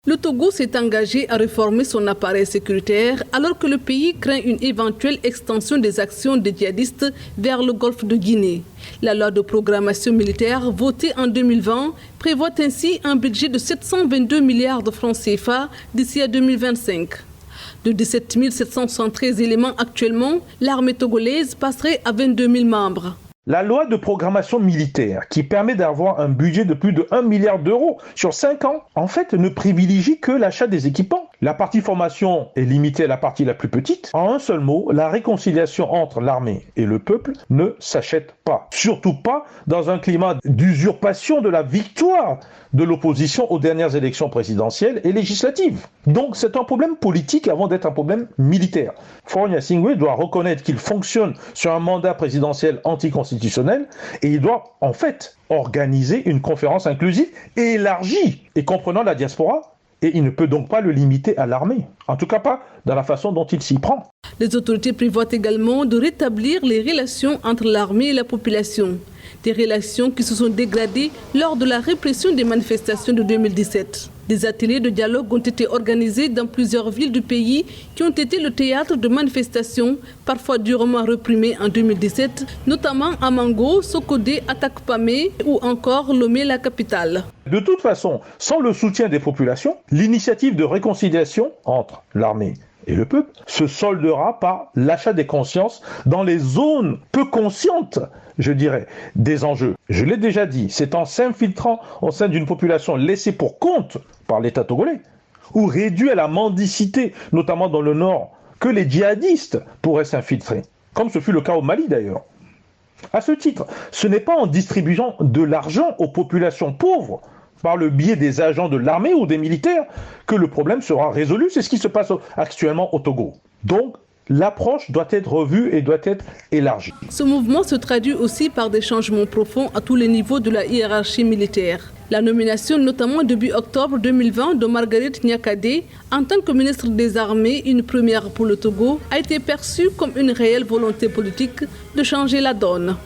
Le Togo s'est engagé à réformer son appareil sécuritaire alors que le pays craint une éventuelle extension des actions des djihadistes vers le golfe de Guinée. La loi de programmation militaire votée en 2020 prévoit ainsi un budget de 722 milliards de francs CFA d'ici à 2025. De 17 773 éléments actuellement, l'armée togolaise passerait à 22 000 membres. La loi de programmation militaire, qui permet d'avoir un budget de plus de 1 milliard d'euros sur 5 ans, en fait, ne privilégie que l'achat des équipements. La partie formation est limitée à la partie la plus petite. En un seul mot, la réconciliation entre l'armée et le peuple ne s'achète pas. Surtout pas dans un climat d'usurpation de la victoire de l'opposition aux dernières élections présidentielles et législatives. Donc c'est un problème politique avant d'être un problème militaire. Faure Gnassingbé doit reconnaître qu'il fonctionne sur un mandat présidentiel anticonstitutionnel et il doit en fait organiser une conférence inclusive et élargie et comprenant la diaspora. Et il ne peut donc pas le limiter à l'armée. En tout cas pas dans la façon dont il s'y prend. Les autorités prévoient également de rétablir les relations entre l'armée et la population. Des relations qui se sont dégradées lors de la répression des manifestations de 2017. Des ateliers de dialogue ont été organisés dans plusieurs villes du pays qui ont été le théâtre de manifestations, parfois durement réprimées en 2017, notamment à Mango, Sokodé, Atakpamé ou encore Lomé, la capitale. De toute façon, sans le soutien des populations, l'initiative de réconciliation entre l'armée et le peuple se soldera par l'achat des consciences dans les zones peu conscientes, je dirais, des enjeux. Je l'ai déjà dit, c'est en s'infiltrant au sein d'une population laissée pour compte par l'État togolais, ou réduit à la mendicité, notamment dans le nord, que les djihadistes pourraient s'infiltrer, comme ce fut le cas au Mali d'ailleurs. À ce titre, ce n'est pas en distribuant de l'argent aux populations pauvres, par le biais des agents de l'armée ou des militaires, que le problème sera résolu. C'est ce qui se passe actuellement au Togo. Donc, l'approche doit être revue et doit être élargie. Ce mouvement se traduit aussi par des changements profonds à tous les niveaux de la hiérarchie militaire. La nomination, notamment début octobre 2020, de Marguerite Niakhaté en tant que ministre des Armées, une première pour le Togo, a été perçue comme une réelle volonté politique de changer la donne.